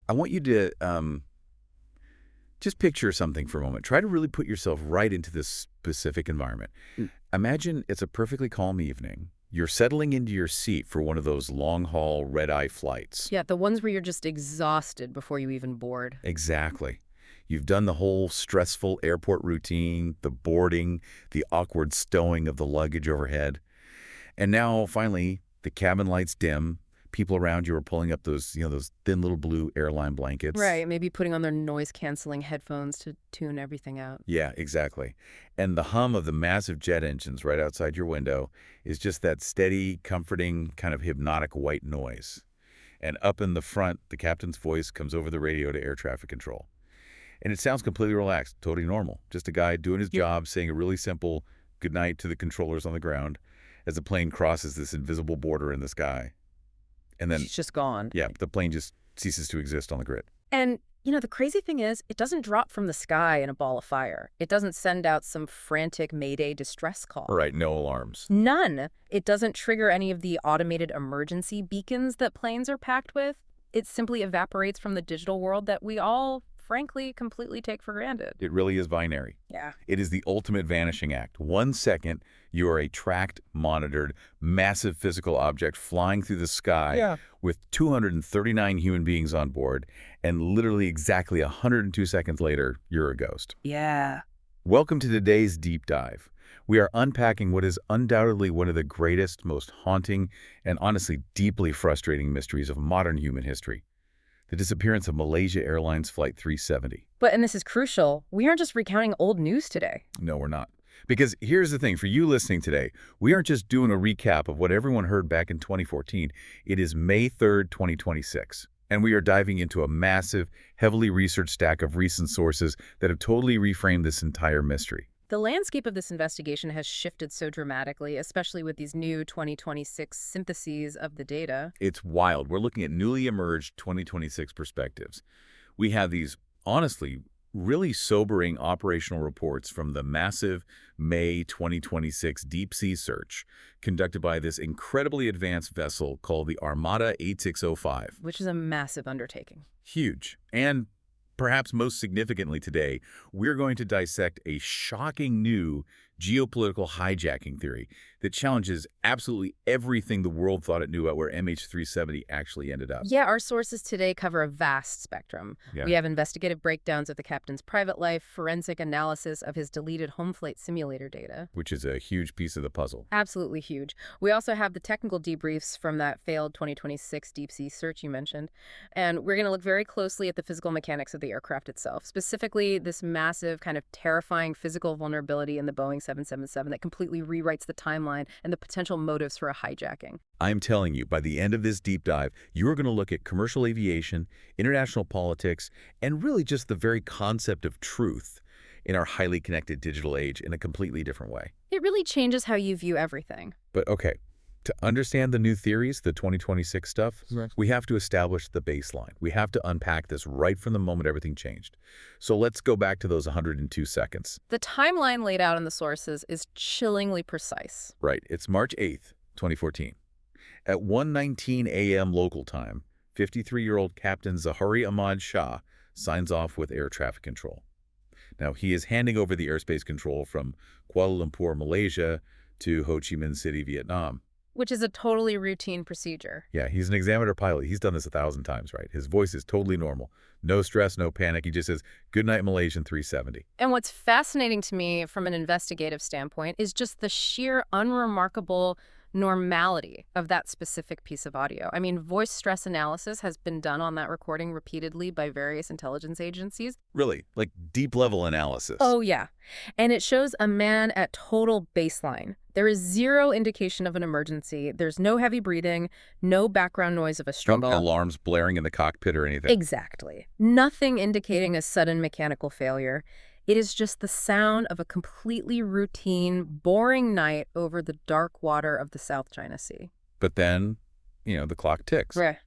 I want you to just picture something for a moment. Try to really put yourself right into this specific environment. Imagine it's a perfectly calm evening. You're settling into your seat for one of those long-haul red-eye flights. Yeah, the ones where you're just exhausted before you even board. Exactly. You've done the whole stressful airport routine, the boarding, the awkward stowing of the luggage overhead. And now, finally, the cabin lights dim. People around you are pulling up those thin little blue airline blankets. Right, maybe putting on their noise-canceling headphones to tune everything out. Yeah, exactly. And the hum of the massive jet engines right outside your window is just that steady, comforting, kind of hypnotic white noise. And up in the front, the captain's voice comes over the radio to air traffic control. And it sounds completely relaxed, totally normal. Just a guy doing his job, saying a really simple good night to the controllers on the ground as the plane crosses this invisible border in the sky. And then, She's just gone. yeah, the plane just ceases to exist on the grid. And, the crazy thing is, it doesn't drop from the sky in a ball of fire. It doesn't send out some frantic Mayday distress call. Right, no alarms. None. It doesn't trigger any of the automated emergency beacons that planes are packed with. It simply evaporates from the digital world that we all, frankly, completely take for granted. It really is binary. Yeah. It is the ultimate vanishing act. 1 second, you are a tracked, monitored, massive physical object flying through the sky with 239 human beings on board, and literally exactly 102 seconds later, you're a ghost. Yeah. Welcome to today's deep dive. We are unpacking what is undoubtedly one of the greatest, most haunting, and honestly deeply frustrating mysteries of modern human history: the disappearance of Malaysia Airlines Flight 370. And this is crucial, we aren't just recounting old news today. No, we're not. Because here's the thing, for you listening today, we aren't just doing a recap of what everyone heard back in 2014. It is May 3rd, 2026. And we are diving into a massive, heavily researched stack of recent sources that have totally reframed this entire mystery. The landscape of this investigation has shifted so dramatically, especially with these new 2026 syntheses of the data. It's wild. We're looking at newly emerged 2026 perspectives. We have these, honestly, really sobering operational reports from the massive May 2026 deep-sea search conducted by this incredibly advanced vessel called the Armada 8605. Which is a massive undertaking. Huge. And perhaps most significantly today, we're going to dissect a shocking new geopolitical hijacking theory that challenges absolutely everything the world thought it knew about where MH370 actually ended up. Yeah, our sources today cover a vast spectrum. Yeah. We have investigative breakdowns of the captain's private life, forensic analysis of his deleted home flight simulator data. Which is a huge piece of the puzzle. Absolutely huge. We also have the technical debriefs from that failed 2026 deep-sea search you mentioned. And we're going to look very closely at the physical mechanics of the aircraft itself, specifically this massive, kind of terrifying physical vulnerability in the Boeing 777 that completely rewrites the timeline and the potential motives for a hijacking. I'm telling you, by the end of this deep dive, you're going to look at commercial aviation, international politics, and really just the very concept of truth in our highly connected digital age in a completely different way. It really changes how you view everything. But okay, to understand the new theories, the 2026 stuff, we have to establish the baseline. We have to unpack this right from the moment everything changed. So let's go back to those 102 seconds. The timeline laid out in the sources is chillingly precise. Right. It's March 8th, 2014. At 1:19 a.m. local time, 53-year-old Captain Zahari Ahmad Shah signs off with air traffic control. Now, he is handing over the airspace control from Kuala Lumpur, Malaysia, to Ho Chi Minh City, Vietnam. Which is a totally routine procedure. Yeah, he's an examiner pilot. He's done this 1,000 times, right? His voice is totally normal. No stress, no panic. He just says, "Good night, Malaysian 370." And what's fascinating to me from an investigative standpoint is just the sheer unremarkable normality of that specific piece of audio. I mean, voice stress analysis has been done on that recording repeatedly by various intelligence agencies. Really? Like deep-level analysis? Oh, yeah. And it shows a man at total baseline. There is zero indication of an emergency. There's no heavy breathing, no background noise of a struggle. No alarms blaring in the cockpit or anything? Exactly. Nothing indicating a sudden mechanical failure. It is just the sound of a completely routine, boring night over the dark water of the South China Sea. But then, the clock ticks. Right.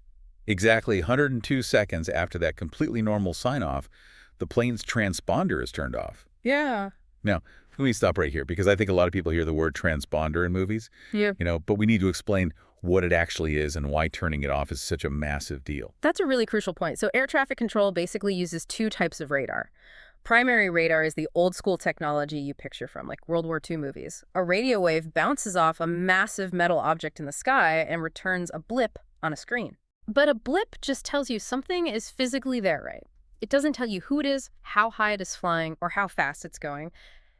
Exactly 102 seconds after that completely normal sign-off, the plane's transponder is turned off. Yeah. Now, let me stop right here because I think a lot of people hear the word transponder in movies. Yeah. But we need to explain what it actually is and why turning it off is such a massive deal. That's a really crucial point. So air traffic control basically uses two types of radar. Primary radar is the old school technology you picture from like World War II movies. A radio wave bounces off a massive metal object in the sky and returns a blip on a screen. But a blip just tells you something is physically there, right? It doesn't tell you who it is, how high it is flying, or how fast it's going.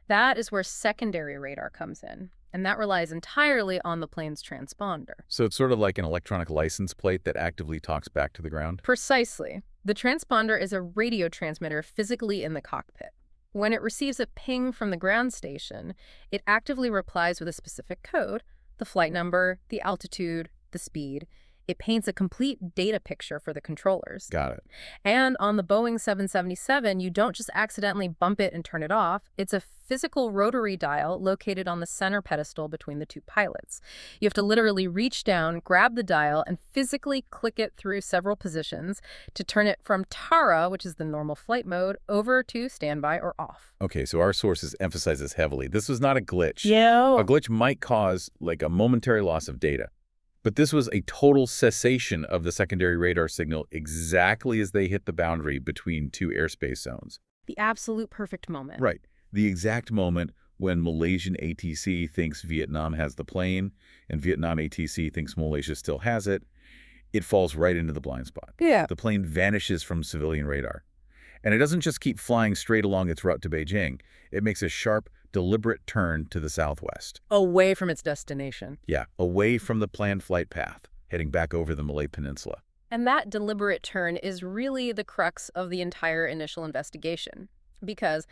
That is where secondary radar comes in, and that relies entirely on the plane's transponder. So it's sort of like an electronic license plate that actively talks back to the ground? Precisely. The transponder is a radio transmitter physically in the cockpit. When it receives a ping from the ground station, it actively replies with a specific code, the flight number, the altitude, the speed. It paints a complete data picture for the controllers. Got it. And on the Boeing 777, you don't just accidentally bump it and turn it off. It's a physical rotary dial located on the center pedestal between the two pilots. You have to literally reach down, grab the dial, and physically click it through several positions to turn it from TARA, which is the normal flight mode, over to standby or off. Okay, so our sources emphasize this heavily. This was not a glitch. Yeah. A glitch might cause like a momentary loss of data. But this was a total cessation of the secondary radar signal exactly as they hit the boundary between two airspace zones. The absolute perfect moment. Right. The exact moment when Malaysian ATC thinks Vietnam has the plane and Vietnam ATC thinks Malaysia still has it, it falls right into the blind spot. Yeah. The plane vanishes from civilian radar. And it doesn't just keep flying straight along its route to Beijing. It makes a sharp, deliberate turn to the southwest. Away from its destination. Yeah, away from the planned flight path, heading back over the Malay Peninsula. And that deliberate turn is really the crux of the entire initial investigation. Because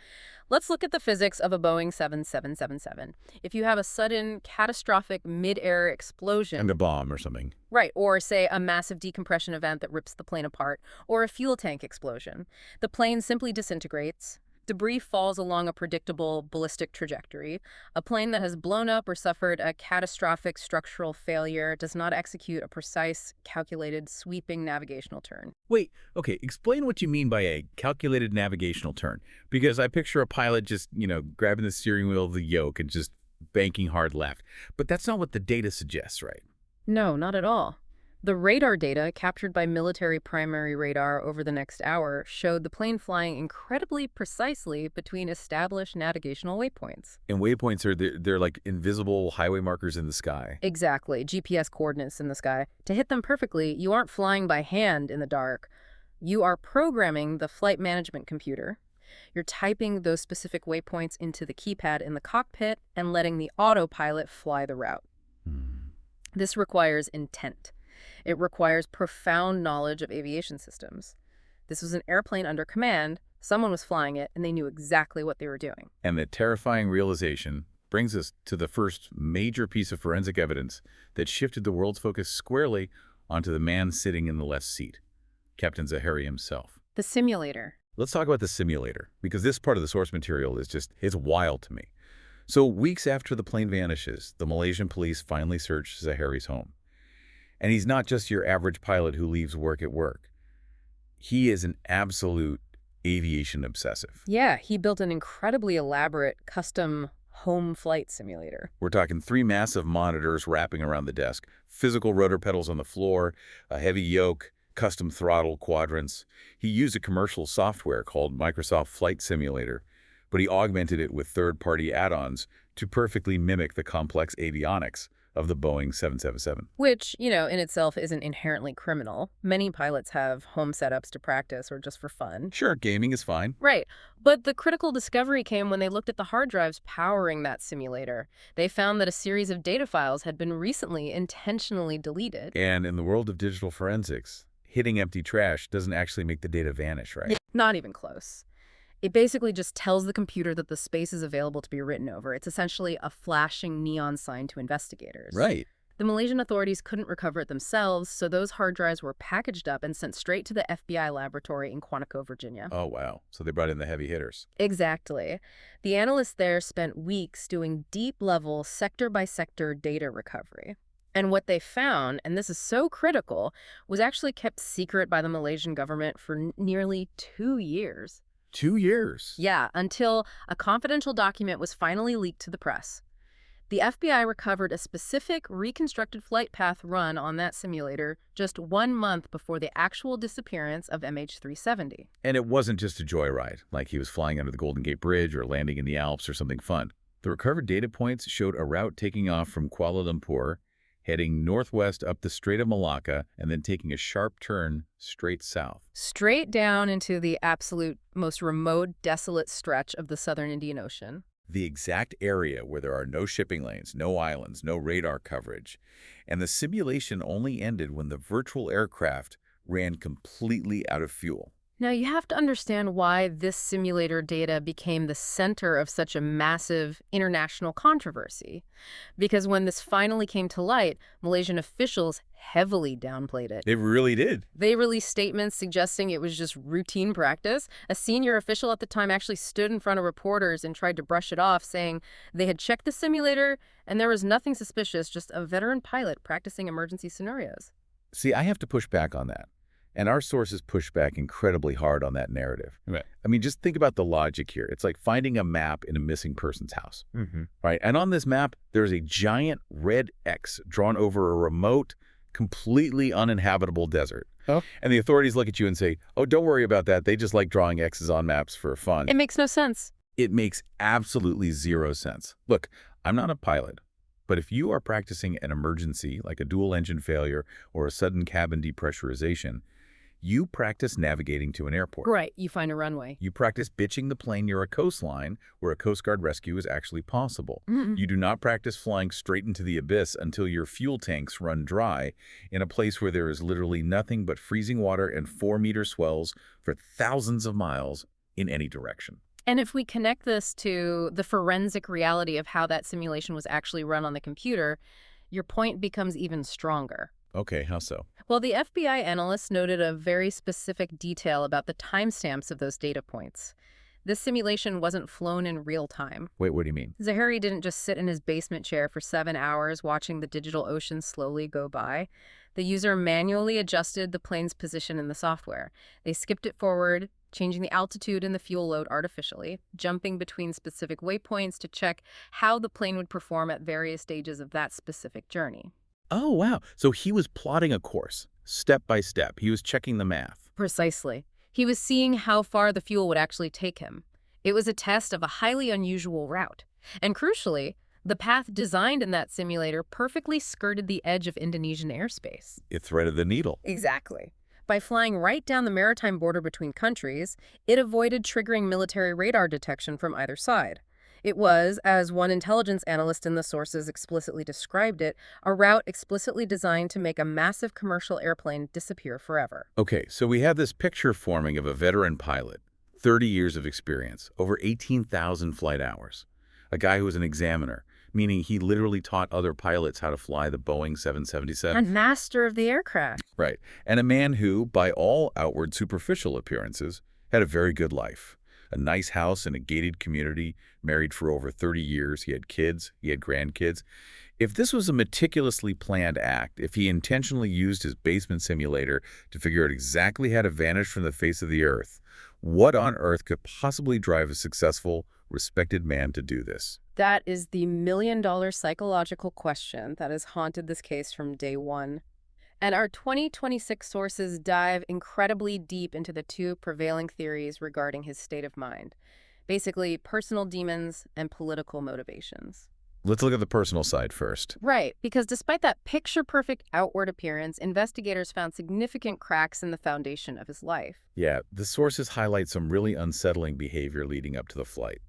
let's look at the physics of a Boeing 777. If you have a sudden, catastrophic mid-air explosion... And a bomb or something. Right, or say a massive decompression event that rips the plane apart, or a fuel tank explosion. The plane simply disintegrates. Debris falls along a predictable ballistic trajectory. A plane that has blown up or suffered a catastrophic structural failure does not execute a precise, calculated, sweeping navigational turn. Wait, okay, explain what you mean by a calculated navigational turn. Because I picture a pilot just, grabbing the steering wheel of the yoke and just banking hard left. But that's not what the data suggests, right? No, not at all. The radar data captured by military primary radar over the next hour showed the plane flying incredibly precisely between established navigational waypoints. And waypoints are they're like invisible highway markers in the sky. Exactly, GPS coordinates in the sky. To hit them perfectly, you aren't flying by hand in the dark. You are programming the flight management computer. You're typing those specific waypoints into the keypad in the cockpit and letting the autopilot fly the route. This requires intent. It requires profound knowledge of aviation systems. This was an airplane under command, someone was flying it, and they knew exactly what they were doing. And the terrifying realization brings us to the first major piece of forensic evidence that shifted the world's focus squarely onto the man sitting in the left seat, Captain Zaharie himself. The simulator. Let's talk about the simulator, because this part of the source material it's wild to me. So weeks after the plane vanishes, the Malaysian police finally search Zaharie's home. And he's not just your average pilot who leaves work at work. He is an absolute aviation obsessive. Yeah, he built an incredibly elaborate custom home flight simulator. We're talking 3 massive monitors wrapping around the desk, physical rotor pedals on the floor, a heavy yoke, custom throttle quadrants. He used a commercial software called Microsoft Flight Simulator, but he augmented it with third-party add-ons to perfectly mimic the complex avionics of the Boeing 777. Which, in itself isn't inherently criminal. Many pilots have home setups to practice or just for fun. Sure, gaming is fine. Right. But the critical discovery came when they looked at the hard drives powering that simulator. They found that a series of data files had been recently intentionally deleted. And in the world of digital forensics, hitting empty trash doesn't actually make the data vanish, right? Yeah, not even close. It basically just tells the computer that the space is available to be written over. It's essentially a flashing neon sign to investigators. Right. The Malaysian authorities couldn't recover it themselves, so those hard drives were packaged up and sent straight to the FBI laboratory in Quantico, Virginia. Oh, wow. So they brought in the heavy hitters. Exactly. The analysts there spent weeks doing deep-level, sector-by-sector data recovery. And what they found, and this is so critical, was actually kept secret by the Malaysian government for nearly 2 years. 2 years? Yeah, until a confidential document was finally leaked to the press. The FBI recovered a specific reconstructed flight path run on that simulator just 1 month before the actual disappearance of MH370. And it wasn't just a joyride, like he was flying under the Golden Gate Bridge or landing in the Alps or something fun. The recovered data points showed a route taking off from Kuala Lumpur, heading northwest up the Strait of Malacca, and then taking a sharp turn straight south. Straight down into the absolute most remote, desolate stretch of the southern Indian Ocean. The exact area where there are no shipping lanes, no islands, no radar coverage. And the simulation only ended when the virtual aircraft ran completely out of fuel. Now, you have to understand why this simulator data became the center of such a massive international controversy. Because when this finally came to light, Malaysian officials heavily downplayed it. It really did. They released statements suggesting it was just routine practice. A senior official at the time actually stood in front of reporters and tried to brush it off, saying they had checked the simulator and there was nothing suspicious, just a veteran pilot practicing emergency scenarios. See, I have to push back on that. And our sources push back incredibly hard on that narrative. Right. I mean, just think about the logic here. It's like finding a map in a missing person's house, right? And on this map, there's a giant red X drawn over a remote, completely uninhabitable desert. Oh. And the authorities look at you and say, oh, don't worry about that. They just like drawing X's on maps for fun. It makes no sense. It makes absolutely zero sense. Look, I'm not a pilot, but if you are practicing an emergency, like a dual engine failure or a sudden cabin depressurization, you practice navigating to an airport. Right, you find a runway. You practice bitching the plane near a coastline where a Coast Guard rescue is actually possible. You do not practice flying straight into the abyss until your fuel tanks run dry in a place where there is literally nothing but freezing water and 4-meter swells for thousands of miles in any direction. And if we connect this to the forensic reality of how that simulation was actually run on the computer, your point becomes even stronger. Okay, how so? Well, the FBI analysts noted a very specific detail about the timestamps of those data points. This simulation wasn't flown in real time. Wait, what do you mean? Zahari didn't just sit in his basement chair for 7 hours watching the digital ocean slowly go by. The user manually adjusted the plane's position in the software. They skipped it forward, changing the altitude and the fuel load artificially, jumping between specific waypoints to check how the plane would perform at various stages of that specific journey. Oh, wow. So he was plotting a course, step by step. He was checking the math. Precisely. He was seeing how far the fuel would actually take him. It was a test of a highly unusual route. And crucially, the path designed in that simulator perfectly skirted the edge of Indonesian airspace. It threaded the needle. Exactly. By flying right down the maritime border between countries, it avoided triggering military radar detection from either side. It was, as one intelligence analyst in the sources explicitly described it, a route explicitly designed to make a massive commercial airplane disappear forever. Okay, so we have this picture forming of a veteran pilot, 30 years of experience, over 18,000 flight hours. A guy who was an examiner, meaning he literally taught other pilots how to fly the Boeing 777. And master of the aircraft. Right. And a man who, by all outward superficial appearances, had a very good life. A nice house in a gated community, married for over 30 years. He had kids, he had grandkids. If this was a meticulously planned act, if he intentionally used his basement simulator to figure out exactly how to vanish from the face of the earth, what on earth could possibly drive a successful, respected man to do this? That is the million-dollar psychological question that has haunted this case from day one. And our 2026 sources dive incredibly deep into the two prevailing theories regarding his state of mind. Basically, personal demons and political motivations. Let's look at the personal side first. Right, because despite that picture-perfect outward appearance, investigators found significant cracks in the foundation of his life. Yeah, the sources highlight some really unsettling behavior leading up to the flight.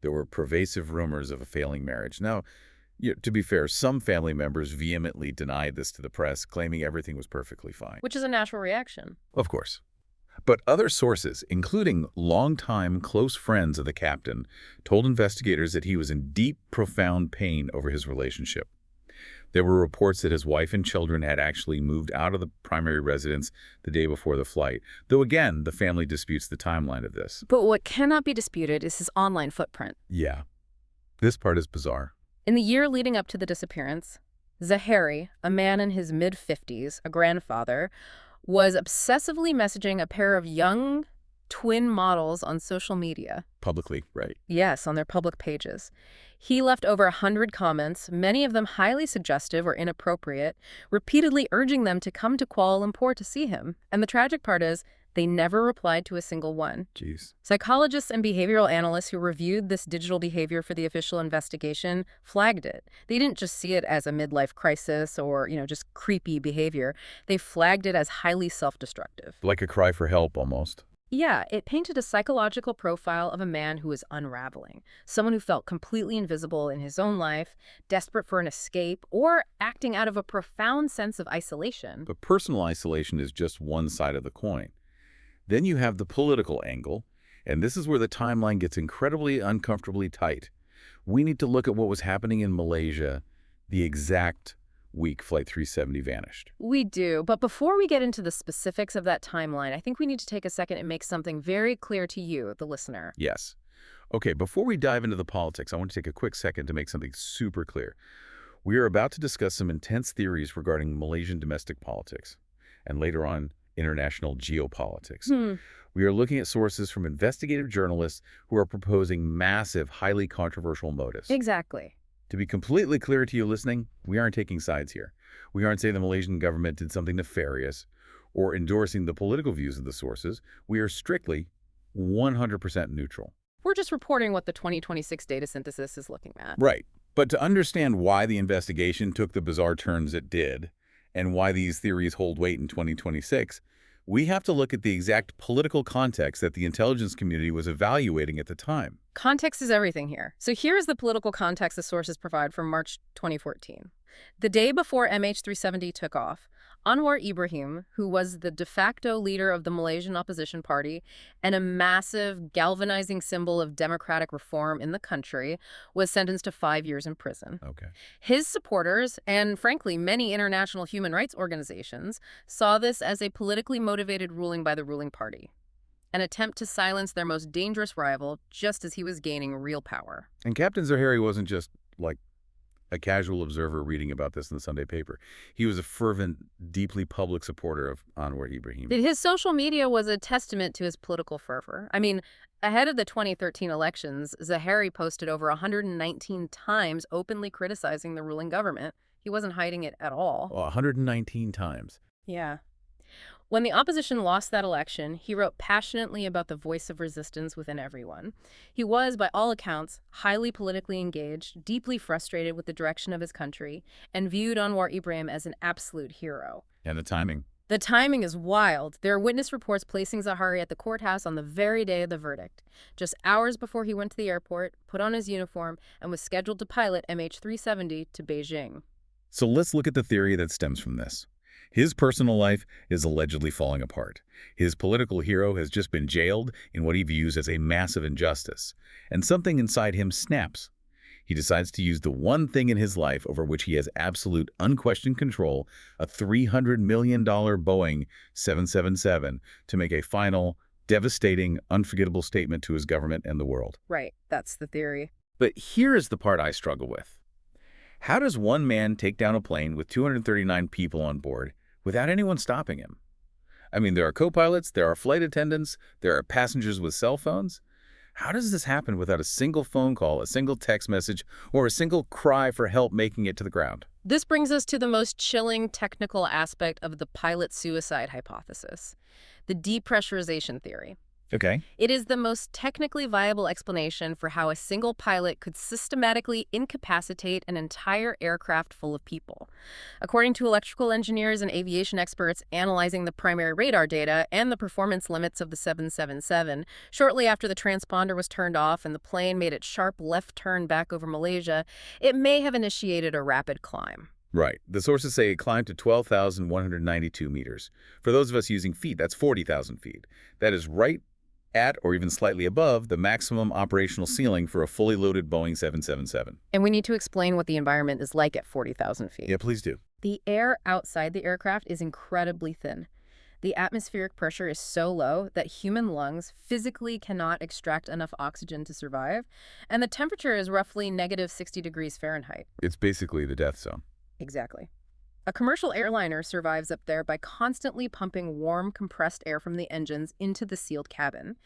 There were pervasive rumors of a failing marriage. Now, to be fair, some family members vehemently denied this to the press, claiming everything was perfectly fine. Which is a natural reaction. Of course. But other sources, including longtime close friends of the captain, told investigators that he was in deep, profound pain over his relationship. There were reports that his wife and children had actually moved out of the primary residence the day before the flight, though again, the family disputes the timeline of this. But what cannot be disputed is his online footprint. Yeah. This part is bizarre. In the year leading up to the disappearance, Zahari, a man in his mid-50s, a grandfather, was obsessively messaging a pair of young twin models on social media. Publicly, right. Yes, on their public pages. He left over 100 comments, many of them highly suggestive or inappropriate, repeatedly urging them to come to Kuala Lumpur to see him. And the tragic part is, they never replied to a single one. Jeez. Psychologists and behavioral analysts who reviewed this digital behavior for the official investigation flagged it. They didn't just see it as a midlife crisis or, just creepy behavior. They flagged it as highly self-destructive. Like a cry for help, almost. Yeah, it painted a psychological profile of a man who was unraveling, someone who felt completely invisible in his own life, desperate for an escape, or acting out of a profound sense of isolation. But personal isolation is just one side of the coin. Then you have the political angle, and this is where the timeline gets incredibly uncomfortably tight. We need to look at what was happening in Malaysia the exact week Flight 370 vanished. We do, but before we get into the specifics of that timeline, I think we need to take a second and make something very clear to you, the listener. Yes. Okay, before we dive into the politics, I want to take a quick second to make something super clear. We are about to discuss some intense theories regarding Malaysian domestic politics, and later on, international geopolitics. We are looking at sources from investigative journalists who are proposing massive, highly controversial motives. Exactly. To be completely clear to you listening, we aren't taking sides here. We aren't saying the Malaysian government did something nefarious or endorsing the political views of the sources. We are strictly 100% neutral. We're just reporting what the 2026 data synthesis is looking at. Right. But to understand why the investigation took the bizarre turns it did and why these theories hold weight in 2026, we have to look at the exact political context that the intelligence community was evaluating at the time. Context is everything here. So here's the political context the sources provide from March 2014. The day before MH370 took off, Anwar Ibrahim, who was the de facto leader of the Malaysian opposition party and a massive galvanizing symbol of democratic reform in the country, was sentenced to 5 years in prison. Okay. His supporters, and frankly many international human rights organizations, saw this as a politically motivated ruling by the ruling party, an attempt to silence their most dangerous rival just as he was gaining real power. And Captain Zahari wasn't just like a casual observer reading about this in the Sunday paper. He was a fervent, deeply public supporter of Anwar Ibrahim. His social media was a testament to his political fervor. I mean, ahead of the 2013 elections, Zahari posted over 119 times openly criticizing the ruling government. He wasn't hiding it at all. 119 times. Yeah. When the opposition lost that election, he wrote passionately about the voice of resistance within everyone. He was, by all accounts, highly politically engaged, deeply frustrated with the direction of his country, and viewed Anwar Ibrahim as an absolute hero. And the timing. The timing is wild. There are witness reports placing Zahari at the courthouse on the very day of the verdict, just hours before he went to the airport, put on his uniform, and was scheduled to pilot MH370 to Beijing. So let's look at the theory that stems from this. His personal life is allegedly falling apart. His political hero has just been jailed in what he views as a massive injustice, and something inside him snaps. He decides to use the one thing in his life over which he has absolute unquestioned control, a $300 million Boeing 777, to make a final, devastating, unforgettable statement to his government and the world. Right, that's the theory. But here is the part I struggle with. How does one man take down a plane with 239 people on board without anyone stopping him? I mean, there are co-pilots, there are flight attendants, there are passengers with cell phones. How does this happen without a single phone call, a single text message, or a single cry for help making it to the ground? This brings us to the most chilling technical aspect of the pilot suicide hypothesis, the depressurization theory. Okay. It is the most technically viable explanation for how a single pilot could systematically incapacitate an entire aircraft full of people. According to electrical engineers and aviation experts analyzing the primary radar data and the performance limits of the 777, shortly after the transponder was turned off and the plane made its sharp left turn back over Malaysia, it may have initiated a rapid climb. Right. The sources say it climbed to 12,192 meters. For those of us using feet, that's 40,000 feet. That is right at or even slightly above the maximum operational ceiling for a fully loaded Boeing 777. And we need to explain what the environment is like at 40,000 feet. Yeah, please do. The air outside the aircraft is incredibly thin. The atmospheric pressure is so low that human lungs physically cannot extract enough oxygen to survive, and the temperature is roughly -60 degrees Fahrenheit. It's basically the death zone. Exactly. A commercial airliner survives up there by constantly pumping warm, compressed air from the engines into the sealed cabin.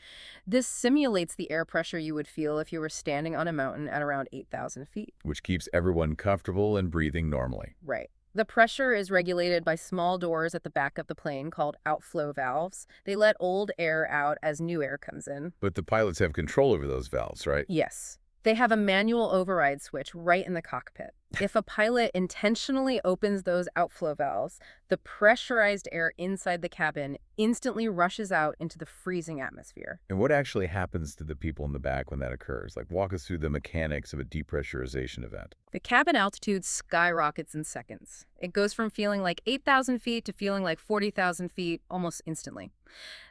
This simulates the air pressure you would feel if you were standing on a mountain at around 8,000 feet. Which keeps everyone comfortable and breathing normally. Right. The pressure is regulated by small doors at the back of the plane called outflow valves. They let old air out as new air comes in. But the pilots have control over those valves, right? Yes. They have a manual override switch right in the cockpit. If a pilot intentionally opens those outflow valves, the pressurized air inside the cabin instantly rushes out into the freezing atmosphere. And what actually happens to the people in the back when that occurs? Like, walk us through the mechanics of a depressurization event. The cabin altitude skyrockets in seconds. It goes from feeling like 8,000 feet to feeling like 40,000 feet almost instantly.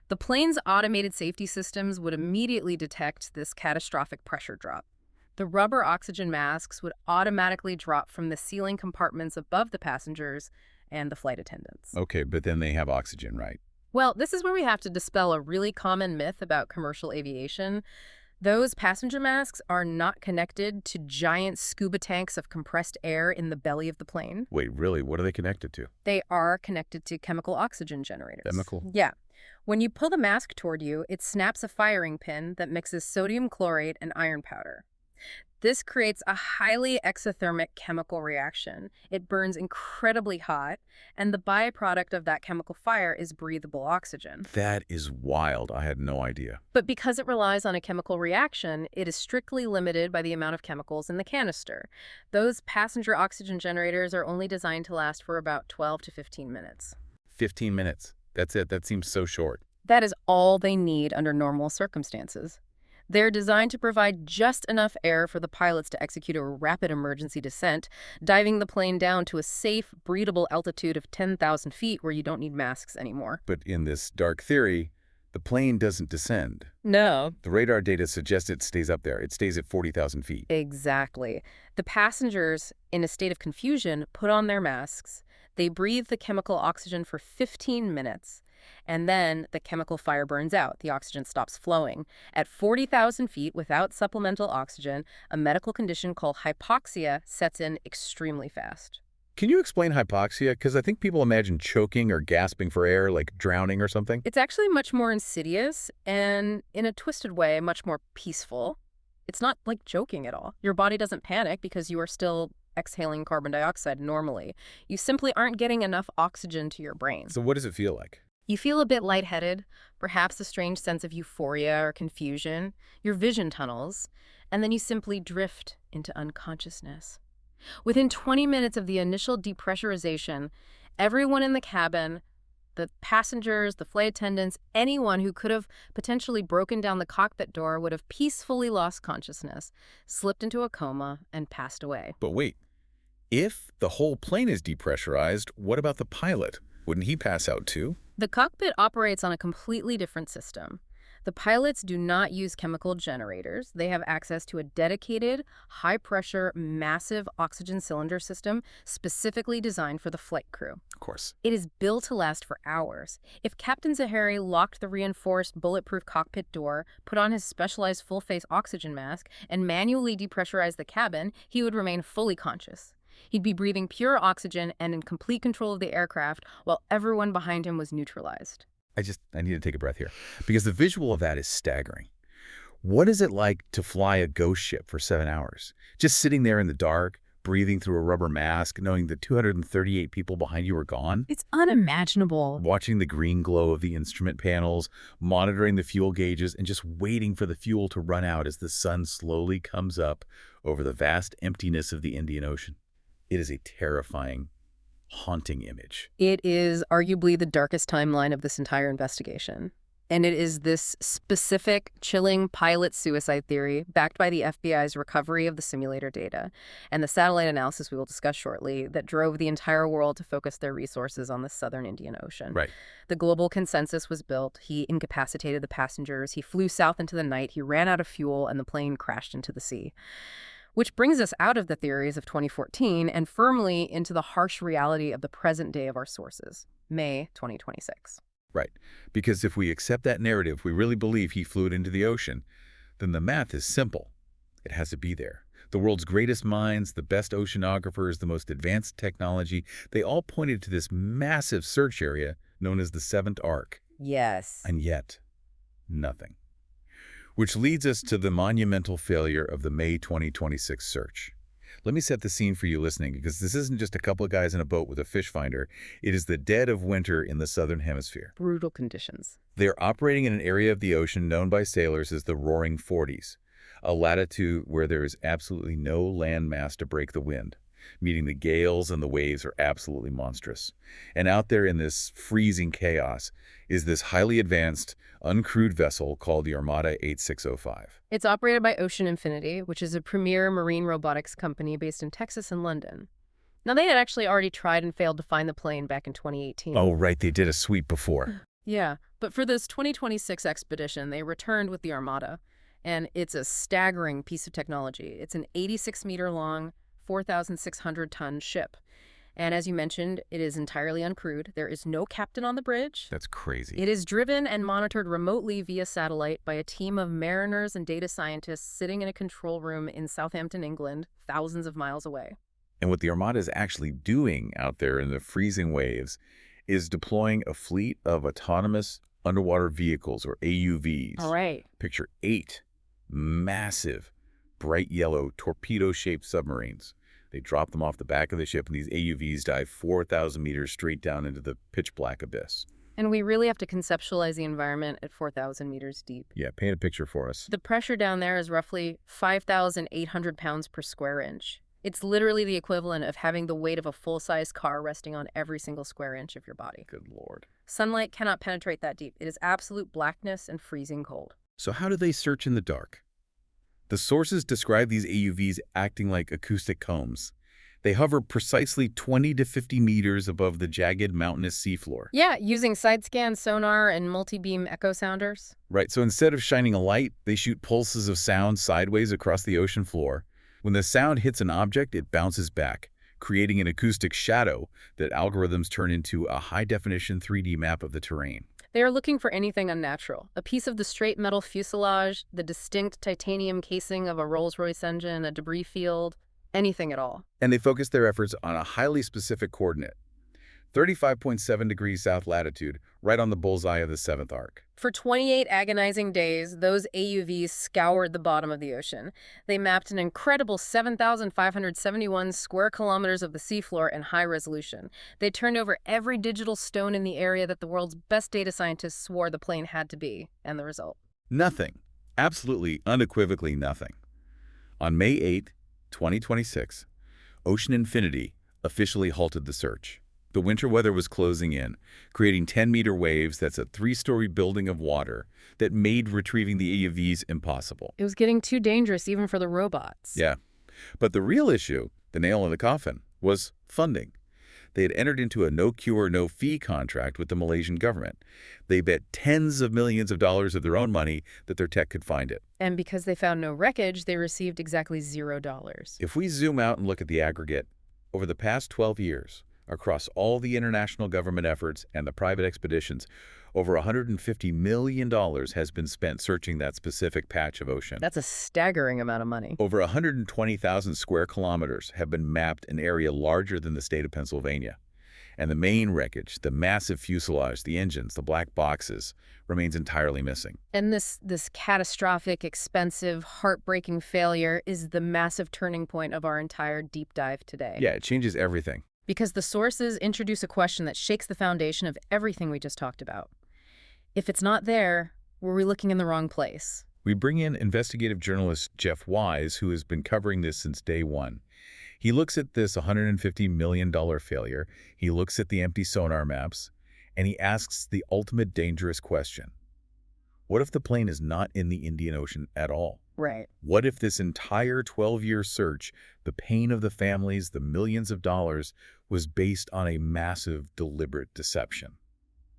The plane's automated safety systems would immediately detect this catastrophic pressure drop. The rubber oxygen masks would automatically drop from the ceiling compartments above the passengers and the flight attendants. Okay, but then they have oxygen, right? Well, this is where we have to dispel a really common myth about commercial aviation. Those passenger masks are not connected to giant scuba tanks of compressed air in the belly of the plane. Wait, really? What are they connected to? They are connected to chemical oxygen generators. Chemical? Yeah. When you pull the mask toward you, it snaps a firing pin that mixes sodium chlorate and iron powder. This creates a highly exothermic chemical reaction. It burns incredibly hot, and the byproduct of that chemical fire is breathable oxygen. That is wild. I had no idea. But because it relies on a chemical reaction, it is strictly limited by the amount of chemicals in the canister. Those passenger oxygen generators are only designed to last for about 12 to 15 minutes. 15 minutes. That's it. That seems so short. That is all they need under normal circumstances. They're designed to provide just enough air for the pilots to execute a rapid emergency descent, diving the plane down to a safe, breathable altitude of 10,000 feet where you don't need masks anymore. But in this dark theory, the plane doesn't descend. No. The radar data suggests it stays up there. It stays at 40,000 feet. Exactly. The passengers, in a state of confusion, put on their masks. They breathe the chemical oxygen for 15 minutes. And then the chemical fire burns out. The oxygen stops flowing. At 40,000 feet without supplemental oxygen, a medical condition called hypoxia sets in extremely fast. Can you explain hypoxia? Because I think people imagine choking or gasping for air, like drowning or something. It's actually much more insidious and, in a twisted way, much more peaceful. It's not like joking at all. Your body doesn't panic because you are still exhaling carbon dioxide normally. You simply aren't getting enough oxygen to your brain. So what does it feel like? You feel a bit lightheaded, perhaps a strange sense of euphoria or confusion. Your vision tunnels, and then you simply drift into unconsciousness. Within 20 minutes of the initial depressurization, everyone in the cabin, the passengers, the flight attendants, anyone who could have potentially broken down the cockpit door would have peacefully lost consciousness, slipped into a coma, and passed away. But wait, if the whole plane is depressurized, what about the pilot? Wouldn't he pass out too? The cockpit operates on a completely different system. The pilots do not use chemical generators. They have access to a dedicated, high-pressure, massive oxygen cylinder system specifically designed for the flight crew. Of course. It is built to last for hours. If Captain Zahari locked the reinforced bulletproof cockpit door, put on his specialized full-face oxygen mask, and manually depressurized the cabin, he would remain fully conscious. He'd be breathing pure oxygen and in complete control of the aircraft while everyone behind him was neutralized. I need to take a breath here because the visual of that is staggering. What is it like to fly a ghost ship for 7 hours? Just sitting there in the dark, breathing through a rubber mask, knowing that 238 people behind you are gone? It's unimaginable. Watching the green glow of the instrument panels, monitoring the fuel gauges, and just waiting for the fuel to run out as the sun slowly comes up over the vast emptiness of the Indian Ocean. It is a terrifying, haunting image. It is arguably the darkest timeline of this entire investigation. And it is this specific, chilling pilot suicide theory backed by the FBI's recovery of the simulator data and the satellite analysis we will discuss shortly that drove the entire world to focus their resources on the southern Indian Ocean. Right. The global consensus was built. He incapacitated the passengers. He flew south into the night. He ran out of fuel and the plane crashed into the sea. Which brings us out of the theories of 2014 and firmly into the harsh reality of the present day of our sources, May 2026. Right. Because if we accept that narrative, we really believe he flew it into the ocean, then the math is simple. It has to be there. The world's greatest minds, the best oceanographers, the most advanced technology, they all pointed to this massive search area known as the Seventh Arc. Yes. And yet, nothing. Which leads us to the monumental failure of the May 2026 search. Let me set the scene for you listening, because this isn't just a couple of guys in a boat with a fish finder. It is the dead of winter in the southern hemisphere. Brutal conditions. They're operating in an area of the ocean known by sailors as the Roaring Forties, a latitude where there is absolutely no land mass to break the wind, meaning the gales and the waves are absolutely monstrous. And out there in this freezing chaos is this highly advanced, uncrewed vessel called the Armada 8605. It's operated by Ocean Infinity, which is a premier marine robotics company based in Texas and London. Now, they had actually already tried and failed to find the plane back in 2018. Oh, right, they did a sweep before. Yeah, but for this 2026 expedition, they returned with the Armada, and it's a staggering piece of technology. It's an 86-meter-long, 4,600-ton ship. And as you mentioned, it is entirely uncrewed. There is no captain on the bridge. That's crazy. It is driven and monitored remotely via satellite by a team of mariners and data scientists sitting in a control room in Southampton, England, thousands of miles away. And what the Armada is actually doing out there in the freezing waves is deploying a fleet of autonomous underwater vehicles, or AUVs. All right. Picture 8 massive, bright yellow, torpedo-shaped submarines. They drop them off the back of the ship, and these AUVs dive 4,000 meters straight down into the pitch-black abyss. And we really have to conceptualize the environment at 4,000 meters deep. Yeah, paint a picture for us. The pressure down there is roughly 5,800 pounds per square inch. It's literally the equivalent of having the weight of a full-size car resting on every single square inch of your body. Good Lord. Sunlight cannot penetrate that deep. It is absolute blackness and freezing cold. So how do they search in the dark? The sources describe these AUVs acting like acoustic combs. They hover precisely 20 to 50 meters above the jagged mountainous seafloor. Yeah, using side-scan sonar and multi-beam echo sounders. Right, so instead of shining a light, they shoot pulses of sound sideways across the ocean floor. When the sound hits an object, it bounces back, creating an acoustic shadow that algorithms turn into a high-definition 3D map of the terrain. They are looking for anything unnatural. A piece of the straight metal fuselage, the distinct titanium casing of a Rolls-Royce engine, a debris field, anything at all. And they focus their efforts on a highly specific coordinate, 35.7 degrees south latitude, right on the bullseye of the Seventh Arc. For 28 agonizing days, those AUVs scoured the bottom of the ocean. They mapped an incredible 7,571 square kilometers of the seafloor in high resolution. They turned over every digital stone in the area that the world's best data scientists swore the plane had to be, and the result? Nothing. Absolutely, unequivocally nothing. On May 8, 2026, Ocean Infinity officially halted the search. The winter weather was closing in, creating 10-meter waves that's a 3-story building of water that made retrieving the AUVs impossible. It was getting too dangerous even for the robots. Yeah. But the real issue, the nail in the coffin, was funding. They had entered into a no-cure, no-fee contract with the Malaysian government. They bet tens of millions of dollars of their own money that their tech could find it. And because they found no wreckage, they received exactly $0. If we zoom out and look at the aggregate, over the past 12 years, across all the international government efforts and the private expeditions, over $150 million has been spent searching that specific patch of ocean. That's a staggering amount of money. Over 120,000 square kilometers have been mapped, an area larger than the state of Pennsylvania. And the main wreckage, the massive fuselage, the engines, the black boxes, remains entirely missing. And this catastrophic, expensive, heartbreaking failure is the massive turning point of our entire deep dive today. Yeah, it changes everything. Because the sources introduce a question that shakes the foundation of everything we just talked about. If it's not there, were we looking in the wrong place? We bring in investigative journalist Jeff Wise, who has been covering this since day one. He looks at this $150 million failure, he looks at the empty sonar maps, and he asks the ultimate dangerous question. What if the plane is not in the Indian Ocean at all? Right. What if this entire 12-year search, the pain of the families, the millions of dollars, was based on a massive, deliberate deception?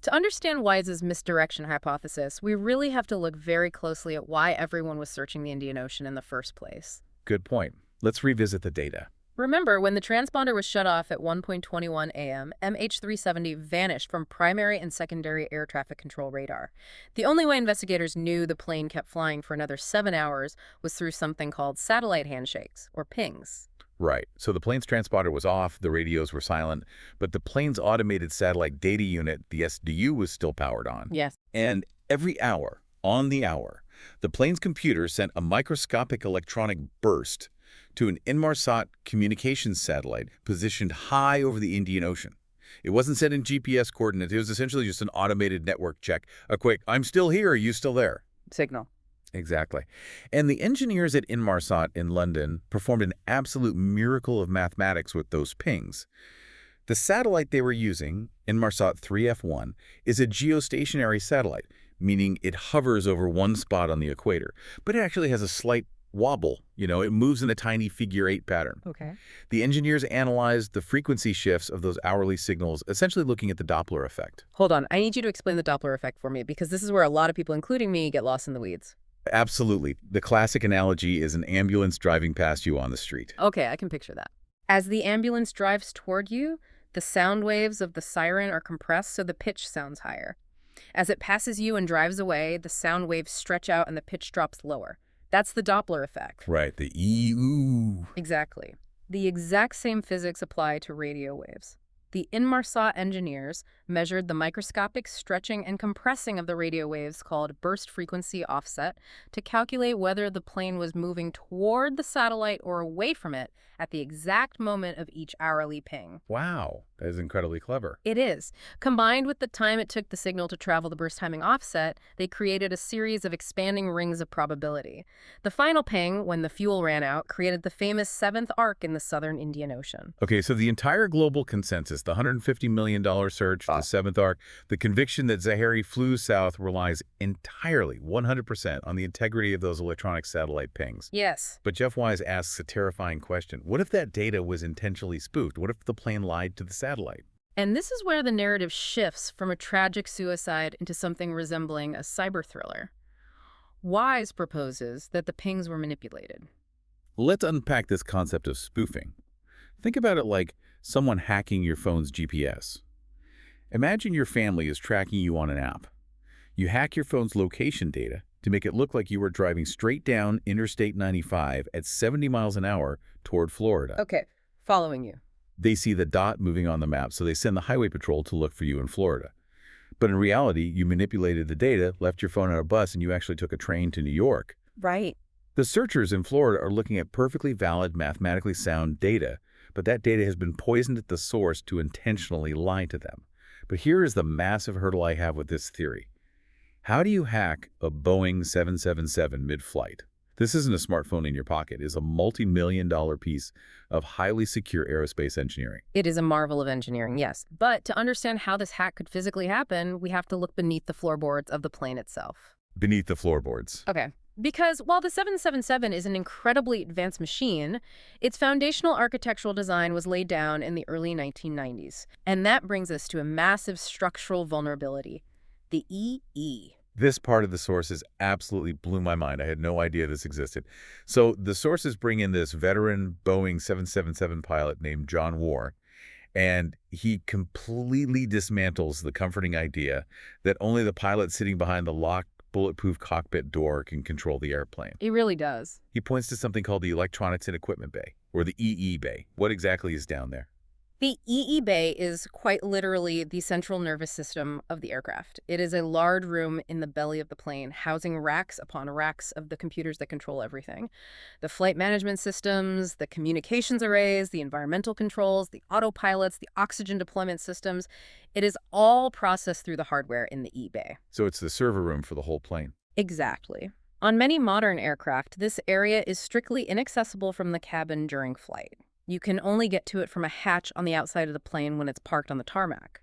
To understand Wise's misdirection hypothesis, we really have to look very closely at why everyone was searching the Indian Ocean in the first place. Good point. Let's revisit the data. Remember, when the transponder was shut off at 1:21 a.m., MH370 vanished from primary and secondary air traffic control radar. The only way investigators knew the plane kept flying for another 7 hours was through something called satellite handshakes, or pings. Right. So the plane's transponder was off, the radios were silent, but the plane's automated satellite data unit, the SDU, was still powered on. Yes. And every hour, on the hour, the plane's computer sent a microscopic electronic burst to an Inmarsat communications satellite positioned high over the Indian Ocean. It wasn't set in GPS coordinates. It was essentially just an automated network check. A quick, I'm still here, are you still there? Signal. Exactly. And the engineers at Inmarsat in London performed an absolute miracle of mathematics with those pings. The satellite they were using, Inmarsat 3F1, is a geostationary satellite, meaning it hovers over one spot on the equator, but it actually has a slight wobble. It moves in a tiny figure-8 pattern. Okay. The engineers analyzed the frequency shifts of those hourly signals, essentially looking at the Doppler effect. Hold on. I need you to explain the Doppler effect for me, because this is where a lot of people, including me, get lost in the weeds. Absolutely. The classic analogy is an ambulance driving past you on the street. Okay, I can picture that. As the ambulance drives toward you, the sound waves of the siren are compressed so the pitch sounds higher. As it passes you and drives away, the sound waves stretch out and the pitch drops lower. That's the Doppler effect. Right, the ee-oo. Exactly. The exact same physics apply to radio waves. The Inmarsat engineers measured the microscopic stretching and compressing of the radio waves called burst frequency offset to calculate whether the plane was moving toward the satellite or away from it at the exact moment of each hourly ping. Wow, that is incredibly clever. It is. Combined with the time it took the signal to travel the burst timing offset, they created a series of expanding rings of probability. The final ping, when the fuel ran out, created the famous seventh arc in the southern Indian Ocean. Okay, so the entire global consensus, the $150 million search, the seventh arc, the conviction that Zahari flew south relies entirely, 100%, on the integrity of those electronic satellite pings. Yes. But Jeff Wise asks a terrifying question. What if that data was intentionally spoofed? What if the plane lied to the satellite? And this is where the narrative shifts from a tragic suicide into something resembling a cyber thriller. Wise proposes that the pings were manipulated. Let's unpack this concept of spoofing. Think about it like someone hacking your phone's GPS. Imagine your family is tracking you on an app. You hack your phone's location data to make it look like you were driving straight down Interstate 95 at 70 miles an hour toward Florida. Okay, following you. They see the dot moving on the map, so they send the highway patrol to look for you in Florida. But in reality, you manipulated the data, left your phone on a bus, and you actually took a train to New York. Right. The searchers in Florida are looking at perfectly valid, mathematically sound data, but that data has been poisoned at the source to intentionally lie to them. But here is the massive hurdle I have with this theory. How do you hack a Boeing 777 mid-flight? This isn't a smartphone in your pocket. It's a multi-million-dollar piece of highly secure aerospace engineering. It is a marvel of engineering, yes. But to understand how this hack could physically happen, we have to look beneath the floorboards of the plane itself. Beneath the floorboards. Okay. Because while the 777 is an incredibly advanced machine, its foundational architectural design was laid down in the early 1990s. And that brings us to a massive structural vulnerability, the EE. This part of the sources absolutely blew my mind. I had no idea this existed. So the sources bring in this veteran Boeing 777 pilot named John Warr, and he completely dismantles the comforting idea that only the pilot sitting behind the locked, bulletproof cockpit door can control the airplane. It really does. He points to something called the Electronics and Equipment Bay, or the EE Bay. What exactly is down there? The EE Bay is quite literally the central nervous system of the aircraft. It is a large room in the belly of the plane, housing racks upon racks of the computers that control everything. The flight management systems, the communications arrays, the environmental controls, the autopilots, the oxygen deployment systems. It is all processed through the hardware in the EE Bay. So it's the server room for the whole plane. Exactly. On many modern aircraft, this area is strictly inaccessible from the cabin during flight. You can only get to it from a hatch on the outside of the plane when it's parked on the tarmac.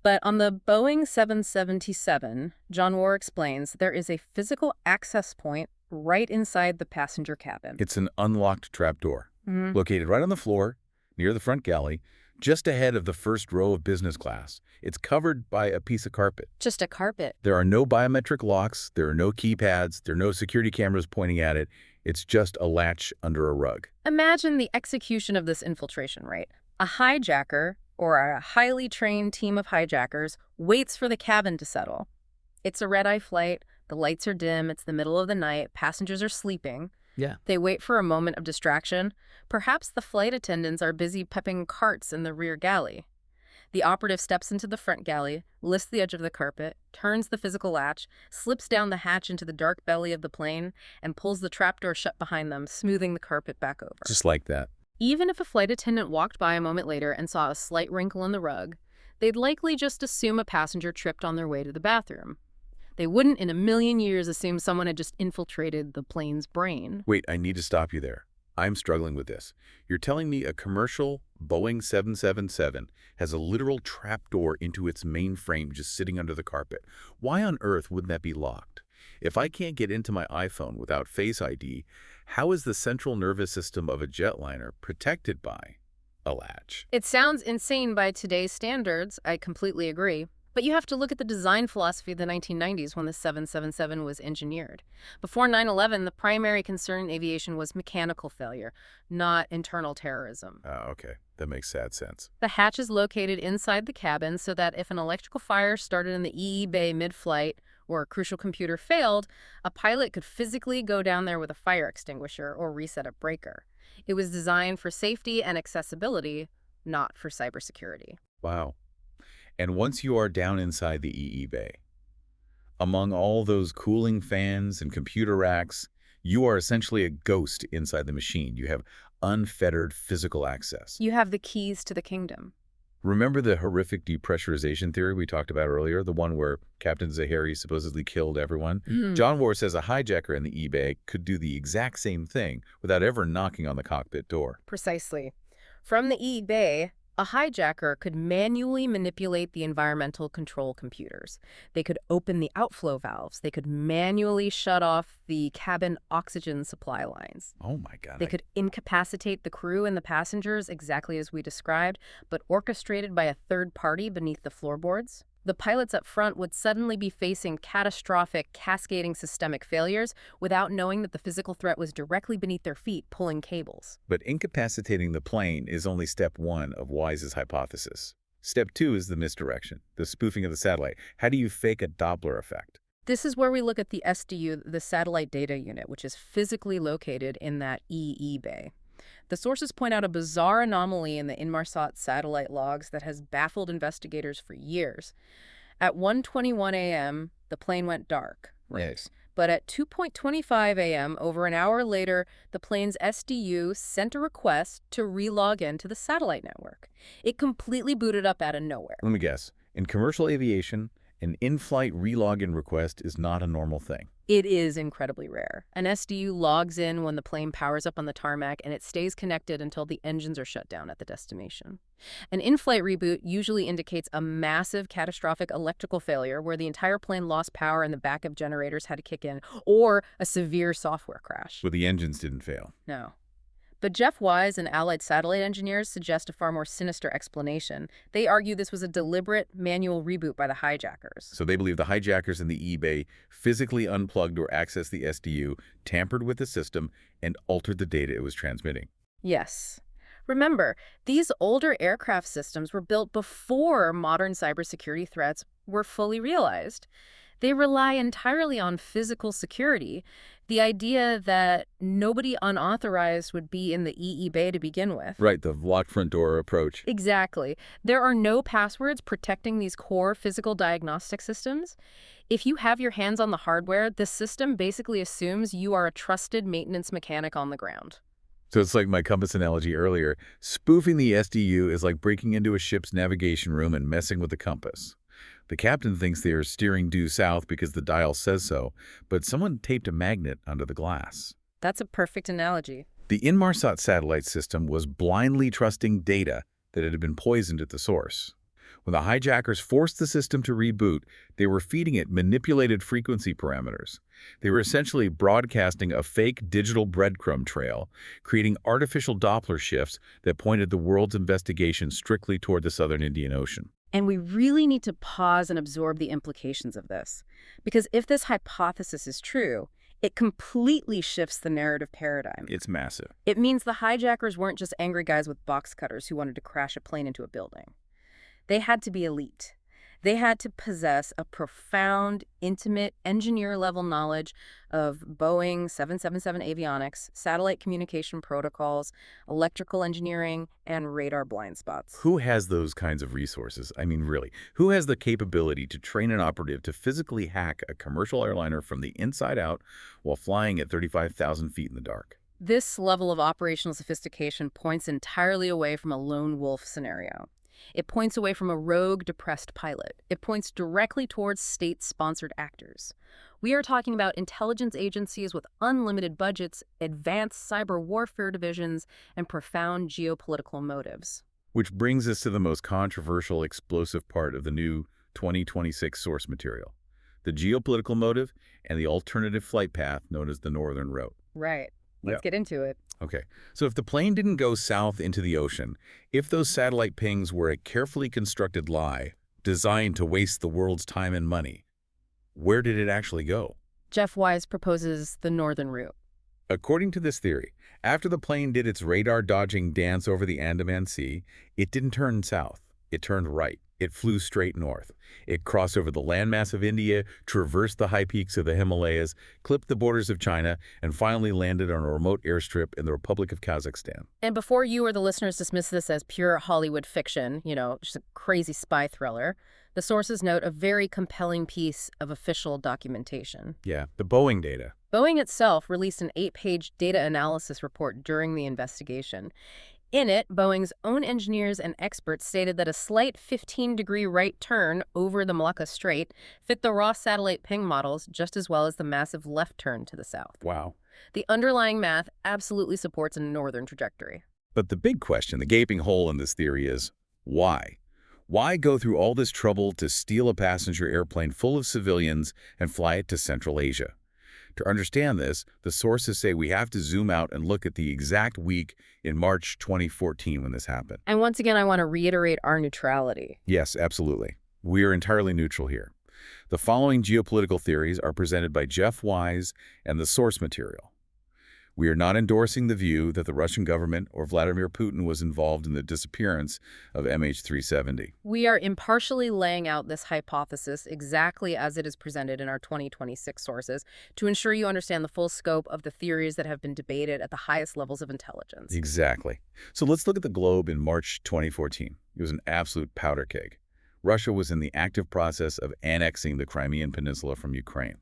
But on the Boeing 777, John Warr explains there is a physical access point right inside the passenger cabin. It's an unlocked trapdoor, located right on the floor, near the front galley, just ahead of the first row of business class. It's covered by a piece of carpet. Just a carpet. There are no biometric locks, there are no keypads, there are no security cameras pointing at it. It's just a latch under a rug. Imagine the execution of this infiltration, right? A hijacker, or a highly trained team of hijackers, waits for the cabin to settle. It's a red-eye flight, the lights are dim, it's the middle of the night, passengers are sleeping. Yeah. They wait for a moment of distraction. Perhaps the flight attendants are busy pepping carts in the rear galley. The operative steps into the front galley, lifts the edge of the carpet, turns the physical latch, slips down the hatch into the dark belly of the plane, and pulls the trapdoor shut behind them, smoothing the carpet back over. Just like that. Even if a flight attendant walked by a moment later and saw a slight wrinkle in the rug, they'd likely just assume a passenger tripped on their way to the bathroom. They wouldn't in a million years assume someone had just infiltrated the plane's brain. Wait, I need to stop you there. I'm struggling with this. You're telling me a commercial Boeing 777 has a literal trapdoor into its mainframe just sitting under the carpet. Why on earth wouldn't that be locked? If I can't get into my iPhone without Face ID, how is the central nervous system of a jetliner protected by a latch? It sounds insane by today's standards, I completely agree. But you have to look at the design philosophy of the 1990s when the 777 was engineered. Before 9/11, the primary concern in aviation was mechanical failure, not internal terrorism. Oh, okay. That makes sad sense. The hatch is located inside the cabin so that if an electrical fire started in the EE bay mid-flight or a crucial computer failed, a pilot could physically go down there with a fire extinguisher or reset a breaker. It was designed for safety and accessibility, not for cybersecurity. Wow. And once you are down inside the EE bay, among all those cooling fans and computer racks, you are essentially a ghost inside the machine. You have unfettered physical access. You have the keys to the kingdom. Remember the horrific depressurization theory we talked about earlier, the one where Captain Zahari supposedly killed everyone? John Moore says a hijacker in the EE bay could do the exact same thing without ever knocking on the cockpit door. Precisely. From the EE bay, a hijacker could manually manipulate the environmental control computers. They could open the outflow valves. They could manually shut off the cabin oxygen supply lines. Oh my God. They could incapacitate the crew and the passengers exactly as we described, but orchestrated by a third party beneath the floorboards. The pilots up front would suddenly be facing catastrophic, cascading systemic failures without knowing that the physical threat was directly beneath their feet, pulling cables. But incapacitating the plane is only step one of Wise's hypothesis. Step two is the misdirection, the spoofing of the satellite. How do you fake a Doppler effect? This is where we look at the SDU, the Satellite Data Unit, which is physically located in that EE bay. The sources point out a bizarre anomaly in the Inmarsat satellite logs that has baffled investigators for years. At 1:21 a.m., the plane went dark. Right. But at 2:25 a.m., over an hour later, the plane's SDU sent a request to relog into the satellite network. It completely booted up out of nowhere. Let me guess. In commercial aviation, an in-flight relogin request is not a normal thing. It is incredibly rare. An SDU logs in when the plane powers up on the tarmac, and it stays connected until the engines are shut down at the destination. An in-flight reboot usually indicates a massive catastrophic electrical failure where the entire plane lost power and the backup generators had to kick in, or a severe software crash. But the engines didn't fail. No. But Jeff Wise and allied satellite engineers suggest a far more sinister explanation. They argue this was a deliberate manual reboot by the hijackers. So they believe the hijackers in the eBay physically unplugged or accessed the SDU, tampered with the system, and altered the data it was transmitting. Yes. Remember, these older aircraft systems were built before modern cybersecurity threats were fully realized. They rely entirely on physical security, the idea that nobody unauthorized would be in the EE bay to begin with. Right, the locked front door approach. Exactly. There are no passwords protecting these core physical diagnostic systems. If you have your hands on the hardware, the system basically assumes you are a trusted maintenance mechanic on the ground. So it's like my compass analogy earlier. Spoofing the SDU is like breaking into a ship's navigation room and messing with the compass. The captain thinks they are steering due south because the dial says so, but someone taped a magnet under the glass. That's a perfect analogy. The Inmarsat satellite system was blindly trusting data that had been poisoned at the source. When the hijackers forced the system to reboot, they were feeding it manipulated frequency parameters. They were essentially broadcasting a fake digital breadcrumb trail, creating artificial Doppler shifts that pointed the world's investigation strictly toward the southern Indian Ocean. And we really need to pause and absorb the implications of this. Because if this hypothesis is true, it completely shifts the narrative paradigm. It's massive. It means the hijackers weren't just angry guys with box cutters who wanted to crash a plane into a building. They had to be elite. They had to possess a profound, intimate, engineer-level knowledge of Boeing 777 avionics, satellite communication protocols, electrical engineering, and radar blind spots. Who has those kinds of resources? I mean, really, who has the capability to train an operative to physically hack a commercial airliner from the inside out while flying at 35,000 feet in the dark? This level of operational sophistication points entirely away from a lone wolf scenario. It points away from a rogue, depressed pilot. It points directly towards state-sponsored actors. We are talking about intelligence agencies with unlimited budgets, advanced cyber warfare divisions, and profound geopolitical motives. Which brings us to the most controversial, explosive part of the new 2026 source material, the geopolitical motive and the alternative flight path known as the Northern Route. Right. Let's get into it. Okay, so if the plane didn't go south into the ocean, if those satellite pings were a carefully constructed lie designed to waste the world's time and money, where did it actually go? Jeff Wise proposes the Northern Route. According to this theory, after the plane did its radar-dodging dance over the Andaman Sea, it didn't turn south. It turned right. It flew straight north. It crossed over the landmass of India, traversed the high peaks of the Himalayas, clipped the borders of China, and finally landed on a remote airstrip in the Republic of Kazakhstan. And before you or the listeners dismiss this as pure Hollywood fiction, just a crazy spy thriller, the sources note a very compelling piece of official documentation. Yeah, the Boeing data. Boeing itself released an 8-page data analysis report during the investigation. In it, Boeing's own engineers and experts stated that a slight 15-degree right turn over the Malacca Strait fit the raw satellite ping models just as well as the massive left turn to the south. Wow. The underlying math absolutely supports a northern trajectory. But the big question, the gaping hole in this theory is, why? Why go through all this trouble to steal a passenger airplane full of civilians and fly it to Central Asia? To understand this, the sources say we have to zoom out and look at the exact week in March 2014 when this happened. And once again, I want to reiterate our neutrality. Yes, absolutely. We are entirely neutral here. The following geopolitical theories are presented by Jeff Wise and the source material. We are not endorsing the view that the Russian government or Vladimir Putin was involved in the disappearance of MH370. We are impartially laying out this hypothesis exactly as it is presented in our 2026 sources to ensure you understand the full scope of the theories that have been debated at the highest levels of intelligence. Exactly. So let's look at the globe in March 2014. It was an absolute powder keg. Russia was in the active process of annexing the Crimean Peninsula from Ukraine.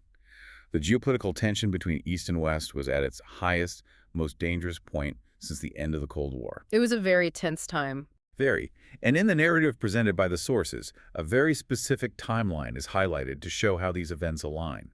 The geopolitical tension between East and West was at its highest, most dangerous point since the end of the Cold War. It was a very tense time. Very. And in the narrative presented by the sources, a very specific timeline is highlighted to show how these events align.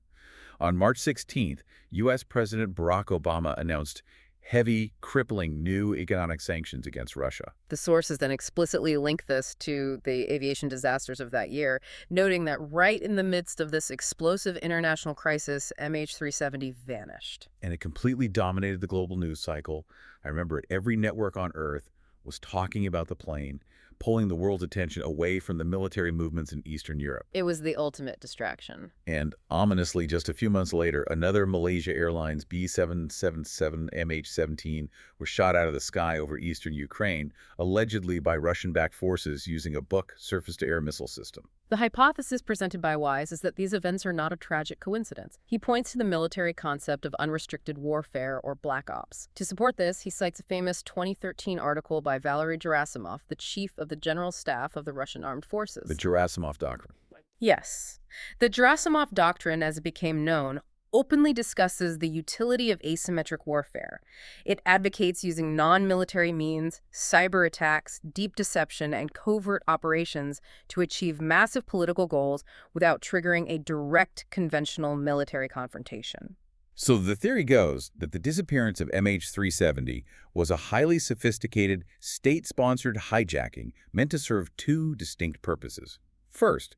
On March 16th, U.S. President Barack Obama announced heavy, crippling new economic sanctions against Russia. The sources then explicitly link this to the aviation disasters of that year, noting that right in the midst of this explosive international crisis, MH370 vanished. And it completely dominated the global news cycle. I remember every network on Earth was talking about the plane, pulling the world's attention away from the military movements in Eastern Europe. It was the ultimate distraction. And ominously, just a few months later, another Malaysia Airlines B777 MH17 was shot out of the sky over eastern Ukraine, allegedly by Russian-backed forces using a Buk surface-to-air missile system. The hypothesis presented by Wise is that these events are not a tragic coincidence. He points to the military concept of unrestricted warfare, or black ops. To support this, he cites a famous 2013 article by Valery Gerasimov, the chief of the General Staff of the Russian Armed Forces. The Gerasimov Doctrine. Yes. The Gerasimov Doctrine, as it became known, openly discusses the utility of asymmetric warfare. It advocates using non-military means, cyber attacks, deep deception, and covert operations to achieve massive political goals without triggering a direct conventional military confrontation. So the theory goes that the disappearance of MH370 was a highly sophisticated, state-sponsored hijacking meant to serve two distinct purposes. First,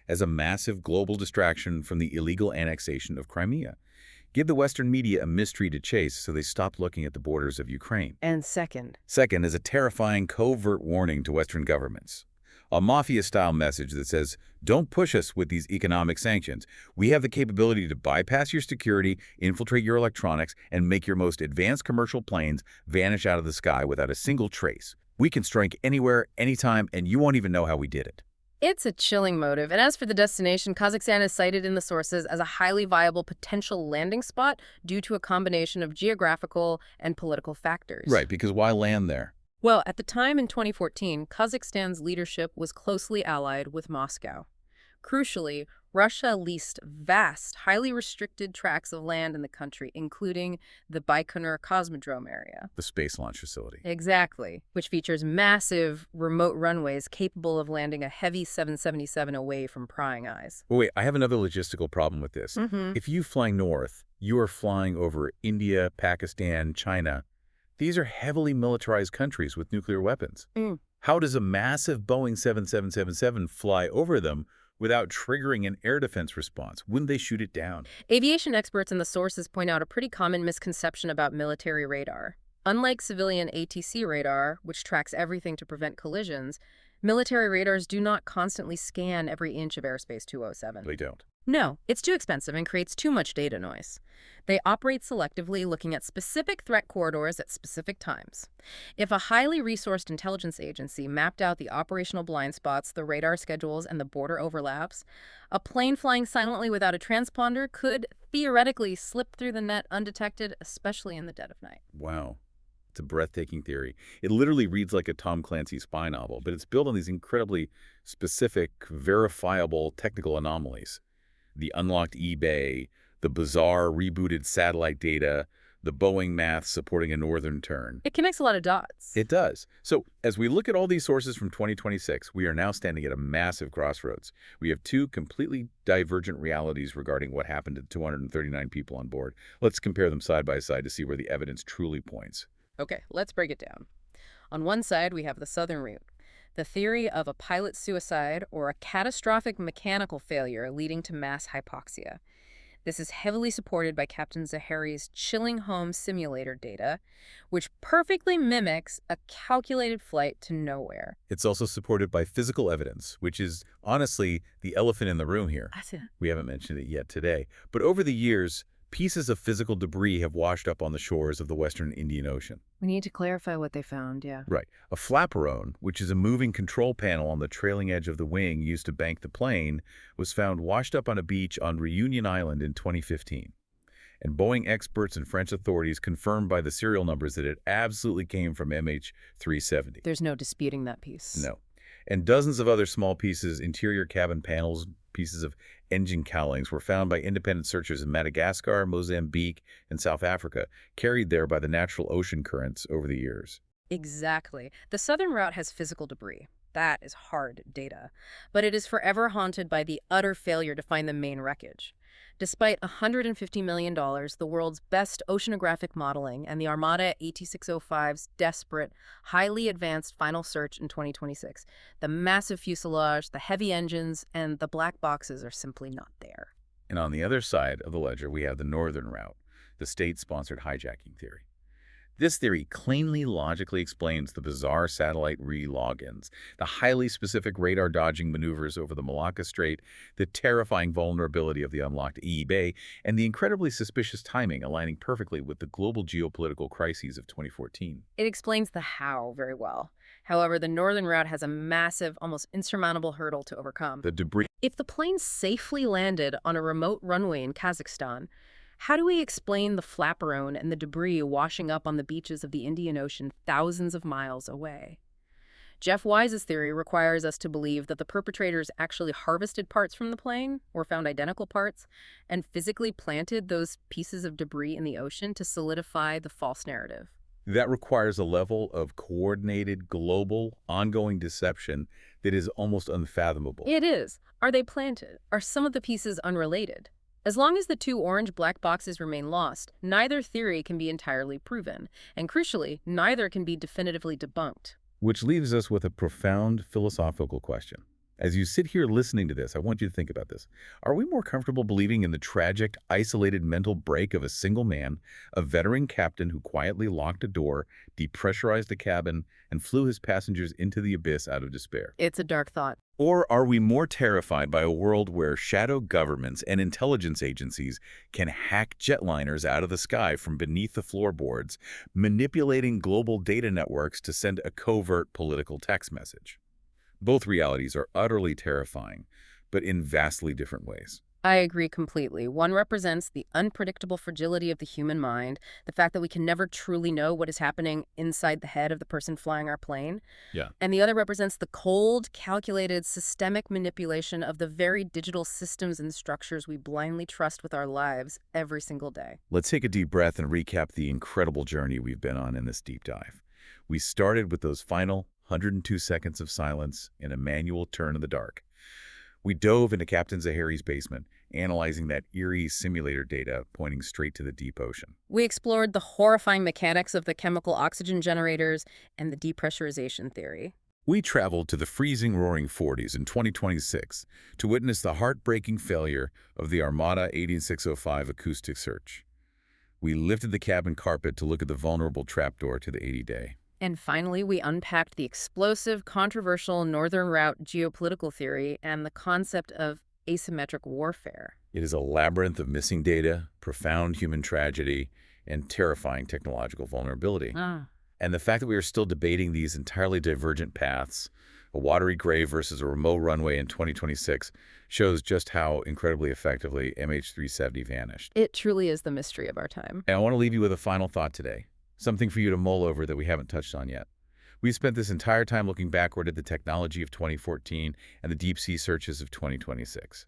as a massive global distraction from the illegal annexation of Crimea. Give the Western media a mystery to chase so they stop looking at the borders of Ukraine. And second, Second is a terrifying covert warning to Western governments. A mafia-style message that says, don't push us with these economic sanctions. We have the capability to bypass your security, infiltrate your electronics, and make your most advanced commercial planes vanish out of the sky without a single trace. We can strike anywhere, anytime, and you won't even know how we did it. it's a chilling motive. And as for the destination, Kazakhstan is cited in the sources as a highly viable potential landing spot due to a combination of geographical and political factors. Right, because why land there? Well, at the time in 2014, Kazakhstan's leadership was closely allied with Moscow. Crucially, Russia leased vast, highly restricted tracts of land in the country, including the Baikonur Cosmodrome area. The space launch facility. Exactly, which features massive remote runways capable of landing a heavy 777 away from prying eyes. Well, wait, I have another logistical problem with this. If you fly north, you are flying over India, Pakistan, China. These are heavily militarized countries with nuclear weapons. How does a massive Boeing 7777 fly over them without triggering an air defense response? Wouldn't they shoot it down? Aviation experts in the sources point out a pretty common misconception about military radar. Unlike civilian ATC radar, which tracks everything to prevent collisions, military radars do not constantly scan every inch of airspace 207. They don't. No, it's too expensive and creates too much data noise. They operate selectively, looking at specific threat corridors at specific times. If a highly resourced intelligence agency mapped out the operational blind spots, the radar schedules, and the border overlaps, a plane flying silently without a transponder could theoretically slip through the net undetected, especially in the dead of night. Wow. It's a breathtaking theory. It literally reads like a Tom Clancy spy novel, but it's built on these incredibly specific, verifiable technical anomalies. The unlocked eBay, the bizarre rebooted satellite data, the Boeing math supporting a northern turn. It connects a lot of dots. It does. So as we look at all these sources from 2026, we are now standing at a massive crossroads. We have two completely divergent realities regarding what happened to 239 people on board. Let's compare them side by side to see where the evidence truly points. Okay, let's break it down. On one side, we have the southern route. The theory of a pilot suicide or a catastrophic mechanical failure leading to mass hypoxia. This is heavily supported by Captain Zahari's chilling home simulator data, which perfectly mimics a calculated flight to nowhere. It's also supported by physical evidence, which is honestly the elephant in the room here. We haven't mentioned it yet today. But over the years, pieces of physical debris have washed up on the shores of the western Indian Ocean. We need to clarify what they found, yeah. Right. A flaperon, which is a moving control panel on the trailing edge of the wing used to bank the plane, was found washed up on a beach on Reunion Island in 2015. And Boeing experts and French authorities confirmed by the serial numbers that it absolutely came from MH370. There's no disputing that piece. No. And dozens of other small pieces, interior cabin panels, pieces of engine cowlings were found by independent searchers in Madagascar, Mozambique, and South Africa, carried there by the natural ocean currents over the years. Exactly. The southern route has physical debris. That is hard data. But it is forever haunted by the utter failure to find the main wreckage. Despite $150 million, the world's best oceanographic modeling, and the Armada AT-605's desperate, highly advanced final search in 2026, the massive fuselage, the heavy engines, and the black boxes are simply not there. And on the other side of the ledger, we have the northern route, the state-sponsored hijacking theory. This theory cleanly logically explains the bizarre satellite re-logins, the highly specific radar-dodging maneuvers over the Malacca Strait, the terrifying vulnerability of the unlocked eBay, and the incredibly suspicious timing aligning perfectly with the global geopolitical crises of 2014. It explains the how very well. However, the northern route has a massive, almost insurmountable hurdle to overcome. The debris. If the plane safely landed on a remote runway in Kazakhstan, how do we explain the flaperon and the debris washing up on the beaches of the Indian Ocean thousands of miles away? Jeff Wise's theory requires us to believe that the perpetrators actually harvested parts from the plane, or found identical parts, and physically planted those pieces of debris in the ocean to solidify the false narrative. That requires a level of coordinated, global, ongoing deception that is almost unfathomable. It is. Are they planted? Are some of the pieces unrelated? As long as the two orange black boxes remain lost, neither theory can be entirely proven. And crucially, neither can be definitively debunked. Which leaves us with a profound philosophical question. As you sit here listening to this, I want you to think about this. Are we more comfortable believing in the tragic, isolated mental break of a single man, a veteran captain who quietly locked a door, depressurized a cabin, and flew his passengers into the abyss out of despair? It's a dark thought. Or are we more terrified by a world where shadow governments and intelligence agencies can hack jetliners out of the sky from beneath the floorboards, manipulating global data networks to send a covert political text message? Both realities are utterly terrifying, but in vastly different ways. I agree completely. One represents the unpredictable fragility of the human mind, the fact that we can never truly know what is happening inside the head of the person flying our plane. Yeah. And the other represents the cold, calculated, systemic manipulation of the very digital systems and structures we blindly trust with our lives every single day. Let's take a deep breath and recap the incredible journey we've been on in this deep dive. We started with those final 102 seconds of silence in a manual turn in the dark. We dove into Captain Zahari's basement, analyzing that eerie simulator data pointing straight to the deep ocean. We explored the horrifying mechanics of the chemical oxygen generators and the depressurization theory. We traveled to the freezing roaring 40s in 2026 to witness the heartbreaking failure of the Armada 18605 acoustic search. We lifted the cabin carpet to look at the vulnerable trapdoor to the 80-day. And finally, we unpacked the explosive, controversial Northern Route geopolitical theory and the concept of asymmetric warfare. It is a labyrinth of missing data, profound human tragedy, and terrifying technological vulnerability. And the fact that we are still debating these entirely divergent paths, a watery grave versus a remote runway in 2026, shows just how incredibly effectively MH370 vanished. It truly is the mystery of our time. And I want to leave you with a final thought today, something for you to mull over that we haven't touched on yet. We spent this entire time looking backward at the technology of 2014 and the deep-sea searches of 2026.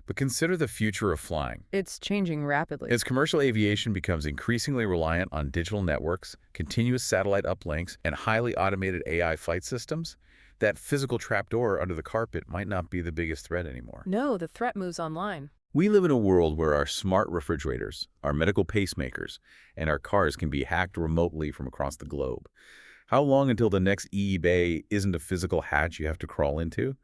But consider the future of flying. It's changing rapidly. As commercial aviation becomes increasingly reliant on digital networks, continuous satellite uplinks, and highly automated AI flight systems, that physical trapdoor under the carpet might not be the biggest threat anymore. No, the threat moves online. We live in a world where our smart refrigerators, our medical pacemakers, and our cars can be hacked remotely from across the globe. How long until the next eBay isn't a physical hatch you have to crawl into,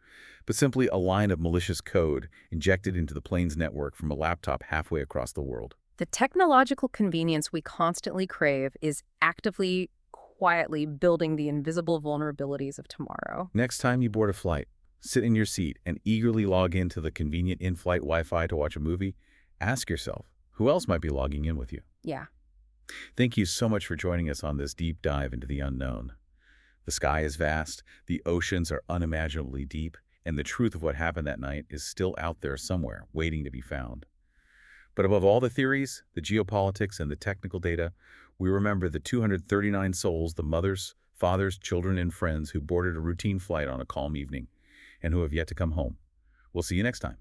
but simply a line of malicious code injected into the plane's network from a laptop halfway across the world? The technological convenience we constantly crave is actively, quietly building the invisible vulnerabilities of tomorrow. Next time you board a flight, sit in your seat and eagerly log into the convenient in-flight Wi-Fi to watch a movie. Ask yourself, who else might be logging in with you? Yeah. Thank you so much for joining us on this deep dive into the unknown. The sky is vast, the oceans are unimaginably deep, and the truth of what happened that night is still out there somewhere, waiting to be found. But above all the theories, the geopolitics, and the technical data, we remember the 239 souls, the mothers, fathers, children, and friends who boarded a routine flight on a calm evening, and who have yet to come home. We'll see you next time.